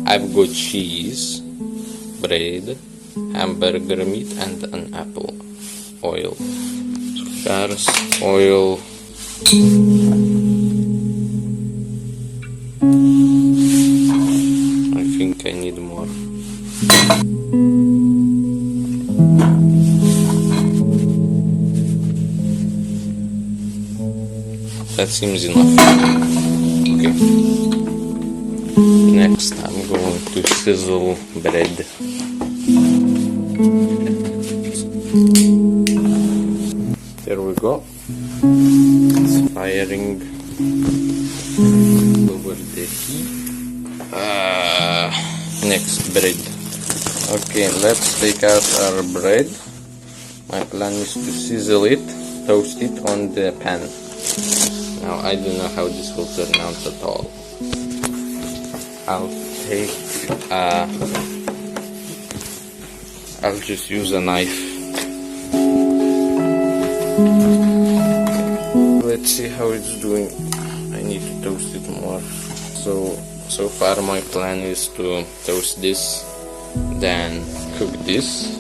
I've got cheese, bread, hamburger meat, and an apple. Oil. First, oil. I think I need more. That seems enough. Okay. Next, I'm going to sizzle bread. There we go. It's firing over the heat. Next, bread. Okay, let's take out our bread. My plan is to sizzle it, toast it on the pan. Now, I don't know how this will turn out at all. I'll just use a knife. Let's see how it's doing. I need to toast it more. So far my plan is to toast this, then cook this,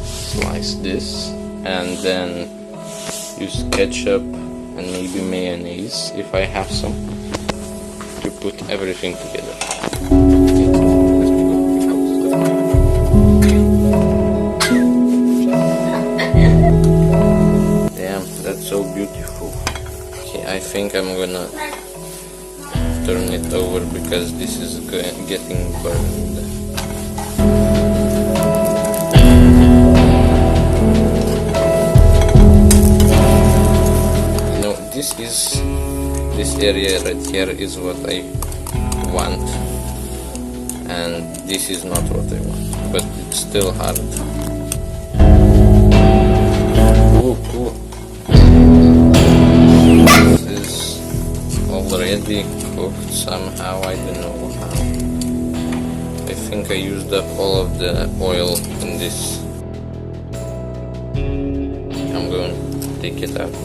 slice this, and then use ketchup and maybe mayonnaise if I have some, to put everything together. Damn, that's so beautiful. Okay, I think I'm gonna turn it over because this is getting burned. This area right here is what I want, and this is not what I want, but it's still hard. Ooh. This is already cooked somehow, I don't know how. I think I used up all of the oil in this. I'm going to take it out now.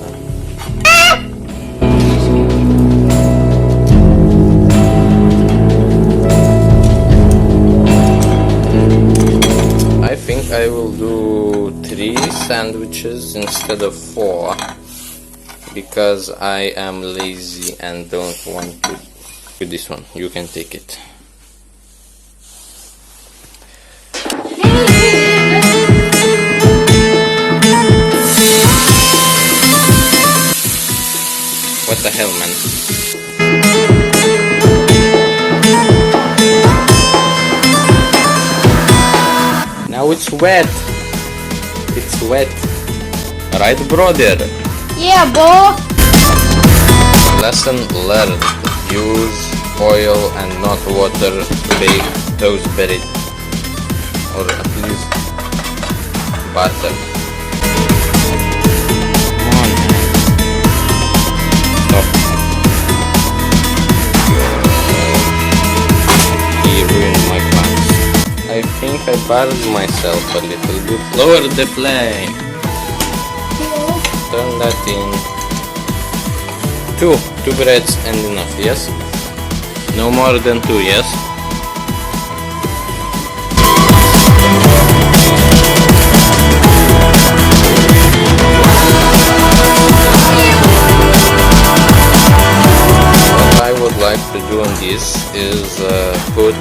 I will do 3 sandwiches instead of 4 because I am lazy and don't want to do this one. You can take it. What the hell, man? Now it's wet. It's wet. Right, brother? Yeah, bro. Lesson learned. Use oil and not water to bake toast bread. Or at least butter. Come on. Stop. He ruined my plans. I think I burned myself a little bit. Lower the flame. Turn that in. 2 breads and enough, yes? No more than 2, yes? What I would like to do on this is put...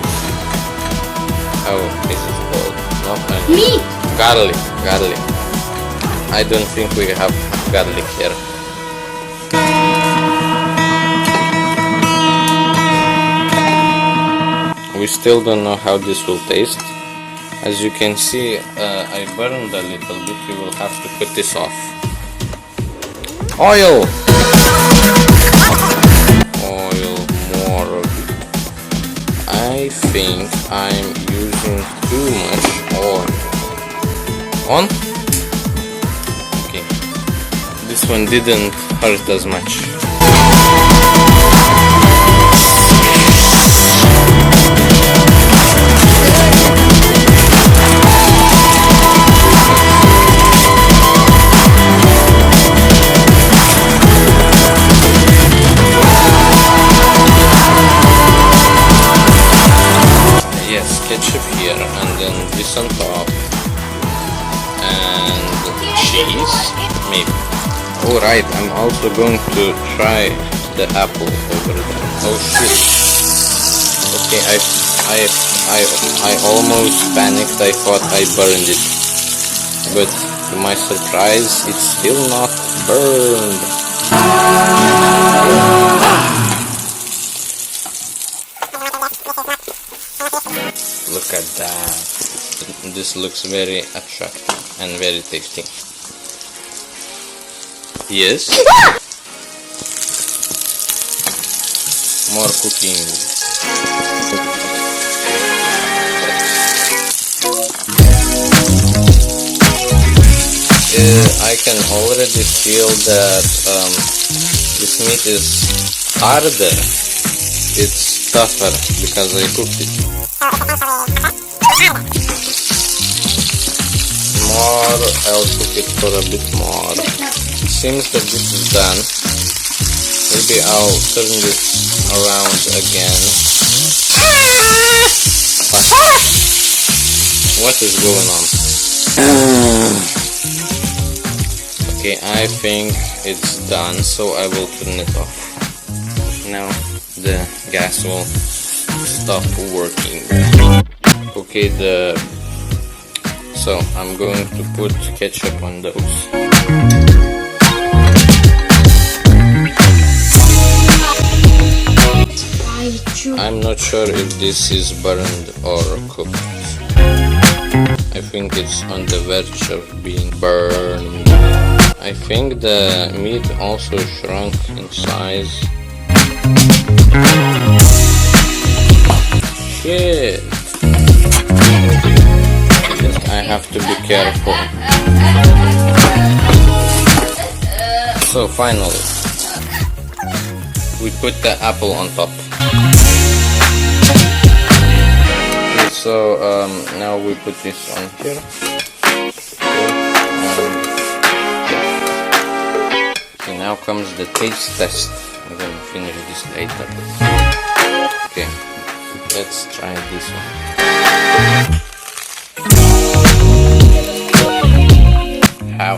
Oh, this is called not Meat. Garlic. I don't think we have garlic here. We still don't know how this will taste. As you can see, I burned a little bit. We will have to put this off. Oil, more of it. I think I'm using too much oil. On? Okay. This one didn't hurt as much. Yes, ketchup here, and then this on top, and cheese, maybe. Alright, I'm also going to try the apple over there. Oh shoot. Okay, I almost panicked. I thought I burned it. But to my surprise, it's still not burned. Look at that. This looks very attractive and very tasty. Yes? More cooking. I can already feel that this meat is harder. It's tougher because I cooked it. More, I'll cook it for a bit more. It seems that this is done. Maybe I'll turn this around again. What is going on? Okay, I think it's done, so I will turn it off. Now the gas will stop working. Okay, so I'm going to put ketchup on those. I'm not sure if this is burned or cooked. I think it's on the verge of being burned. I think the meat also shrunk in size. Shit! I have to be careful. So finally, we put the apple on top. Okay, so now we put this on here. Okay, now comes the taste test. I'm gonna finish this later. Okay, let's try this one. How?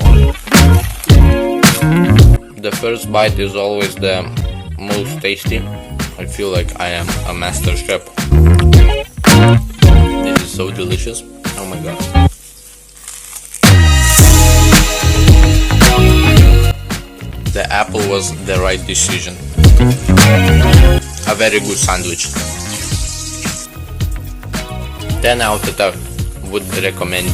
The first bite is always the most tasty. I feel like I am a master chef. This is so delicious. Oh my god. The apple was the right decision. A very good sandwich. 10 out of 10 would recommend.